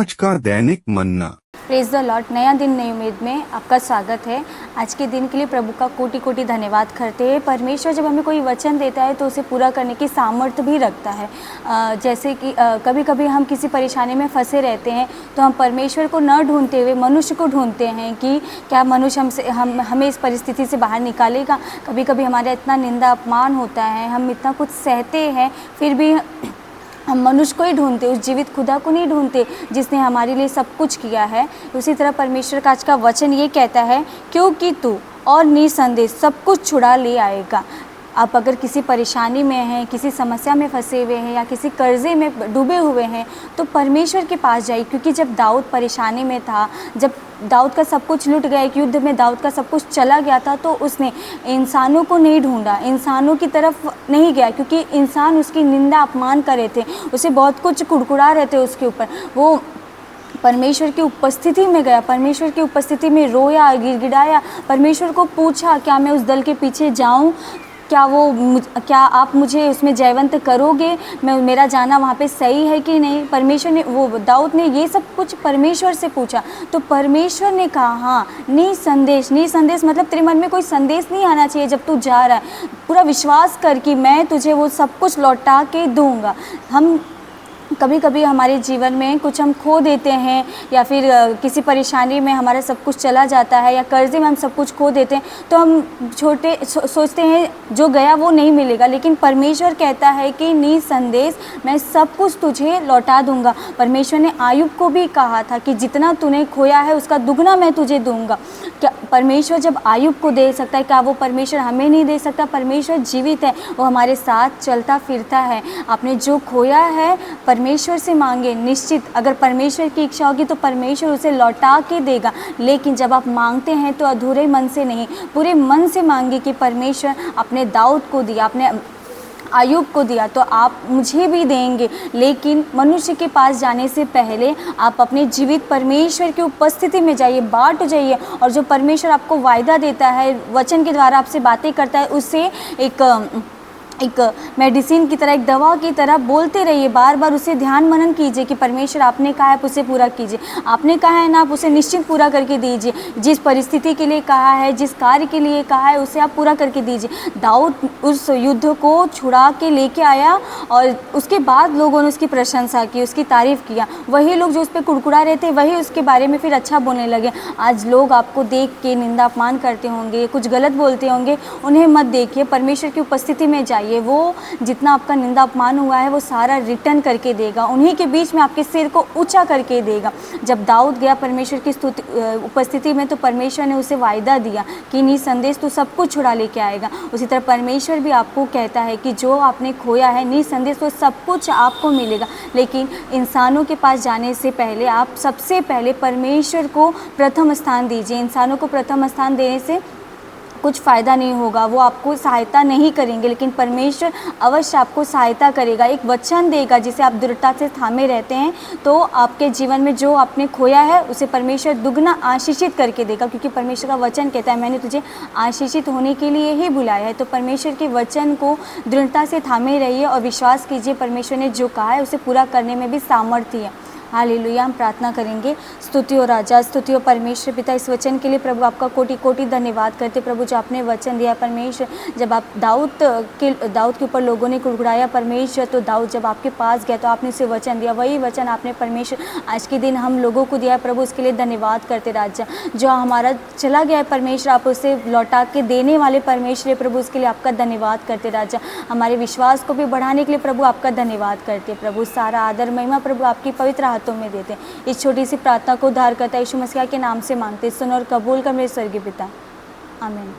आज का दैनिक मन्ना। Praise the Lord. नया दिन नई उम्मीद में आपका स्वागत है। आज के दिन के लिए प्रभु का कोटि कोटि धन्यवाद करते हैं। परमेश्वर जब हमें कोई वचन देता है तो उसे पूरा करने की सामर्थ्य भी रखता है। जैसे कि कभी कभी हम किसी परेशानी में फंसे रहते हैं तो हम परमेश्वर को न ढूंढते हुए मनुष्य को ढूंढते हैं कि क्या मनुष्य हमें इस परिस्थिति से बाहर निकालेगा। कभी कभी हमारा इतना निंदा अपमान होता है, हम इतना कुछ सहते हैं, फिर भी हम मनुष्य को ही ढूंढते, उस जीवित खुदा को नहीं ढूंढते जिसने हमारे लिए सब कुछ किया है। उसी तरह परमेश्वर का आज का वचन ये कहता है, क्योंकि तू और निसंदेह सब कुछ छुड़ा ले आएगा। आप अगर किसी परेशानी में हैं, किसी समस्या में फंसे हुए हैं या किसी कर्जे में डूबे हुए हैं तो परमेश्वर के पास जाइए। क्योंकि जब दाऊद परेशानी में था, जब दाऊद का सब कुछ लुट गया, एक युद्ध में दाऊद का सब कुछ चला गया था, तो उसने इंसानों को नहीं ढूंढा, इंसानों की तरफ नहीं गया, क्योंकि इंसान उसकी निंदा अपमान कर रहे थे, उसे बहुत कुछ कुड़कुड़ा रहे थे उसके ऊपर। वो परमेश्वर की उपस्थिति में गया, परमेश्वर की उपस्थिति में रोया, गिड़गिड़ाया, परमेश्वर को पूछा क्या मैं उस दल के पीछे जाऊं, क्या आप मुझे उसमें जयवंत करोगे, मेरा जाना वहाँ पे सही है कि नहीं। परमेश्वर ने, वो दाऊद ने ये सब कुछ परमेश्वर से पूछा तो परमेश्वर ने कहा हाँ, निसंदेश मतलब तेरे मन में कोई संदेश नहीं आना चाहिए। जब तू जा रहा है पूरा विश्वास कर कि मैं तुझे वो सब कुछ लौटा के दूंगा। हम कभी कभी हमारे जीवन में कुछ हम खो देते हैं या फिर किसी परेशानी में हमारा सब कुछ चला जाता है या कर्जे में हम सब कुछ खो देते हैं तो हम सोचते हैं जो गया वो नहीं मिलेगा। लेकिन परमेश्वर कहता है कि निसंदेश मैं सब कुछ तुझे लौटा दूंगा। परमेश्वर ने आयुब को भी कहा था कि जितना तूने खोया है उसका दुगना मैं तुझे दूंगा। क्या परमेश्वर जब आयुब को दे सकता है, क्या वो परमेश्वर हमें नहीं दे सकता। परमेश्वर जीवित है, वो हमारे साथ चलता फिरता है। आपने जो खोया है परमेश्वर से मांगे, निश्चित अगर परमेश्वर की इच्छा होगी तो परमेश्वर उसे लौटा के देगा। लेकिन जब आप मांगते हैं तो अधूरे मन से नहीं, पूरे मन से मांगे कि परमेश्वर अपने दाऊद को दिया, अपने आयुब को दिया तो आप मुझे भी देंगे। लेकिन मनुष्य के पास जाने से पहले आप अपने जीवित परमेश्वर की उपस्थिति में जाइए, बाट जाइए, और जो परमेश्वर आपको वायदा देता है, वचन के द्वारा आपसे बातें करता है, उससे एक मेडिसिन की तरह, एक दवा की तरह बोलते रहिए। बार बार उसे ध्यान मनन कीजिए कि परमेश्वर आपने कहा है आप उसे पूरा कीजिए, आपने कहा है ना आप उसे निश्चित पूरा करके दीजिए। जिस परिस्थिति के लिए कहा है, जिस कार्य के लिए कहा है उसे आप पूरा करके दीजिए। दाऊद उस युद्ध को छुड़ा के लेके आया और उसके बाद लोगों ने उसकी प्रशंसा की, उसकी तारीफ़ किया। वही लोग जो उस पर कुड़कुड़ा रहे थे वही उसके बारे में फिर अच्छा बोलने लगे। आज लोग आपको देख के निंदा अपमान करते होंगे, कुछ गलत बोलते होंगे, उन्हें मत देखिए, परमेश्वर की उपस्थिति में जाइए। वो जितना आपका निंदा अपमान हुआ है वो सारा रिटर्न करके देगा, उन्हीं के बीच में आपके सिर को ऊंचा करके देगा। जब दाऊद गया परमेश्वर की उपस्थिति में तो परमेश्वर ने उसे वायदा दिया कि निसंदेश तू सब कुछ छुड़ा लेके आएगा। उसी तरह परमेश्वर भी आपको कहता है कि जो आपने खोया है निसंदेश तो सब कुछ आपको मिलेगा। लेकिन इंसानों के पास जाने से पहले आप सबसे पहले परमेश्वर को प्रथम स्थान दीजिए। इंसानों को प्रथम स्थान देने से कुछ फ़ायदा नहीं होगा, वो आपको सहायता नहीं करेंगे, लेकिन परमेश्वर अवश्य आपको सहायता करेगा, एक वचन देगा जिसे आप दृढ़ता से थामे रहते हैं तो आपके जीवन में जो आपने खोया है उसे परमेश्वर दुगना आशीषित करके देगा। क्योंकि परमेश्वर का वचन कहता है मैंने तुझे आशीषित होने के लिए ही बुलाया है। तो परमेश्वर के वचन को दृढ़ता से थामे रहिए और विश्वास कीजिए, परमेश्वर ने जो कहा है उसे पूरा करने में भी सामर्थ्य है। हालेलुया। हम प्रार्थना करेंगे। स्तुति हो राजा, स्तुति हो परमेश्वर पिता इस वचन के लिए। प्रभु आपका कोटि कोटि धन्यवाद करते प्रभु जो आपने वचन दिया परमेश्वर। जब आप दाऊद के ऊपर लोगों ने कुड़कुड़ाया परमेश्वर, तो दाऊद जब आपके पास गया तो आपने उसे वचन दिया, वही वचन आपने परमेश्वर आज के दिन हम लोगों को दिया है प्रभु, उसके लिए धन्यवाद करते राजा। जो हमारा चला गया है परमेश्वर आप उसे लौटा के देने वाले परमेश्वर प्रभु, उसके लिए आपका धन्यवाद करते राजा। हमारे विश्वास को भी बढ़ाने के लिए प्रभु आपका धन्यवाद करते प्रभु। सारा आदर महिमा प्रभु आपकी पवित्र हाथों में देते हैं। इस छोटी सी प्रार्थना को उद्धारकर्ता यीशु मसीह के नाम से मांगते, सुन और कबूल कर मेरे स्वर्गीय पिता, आमीन।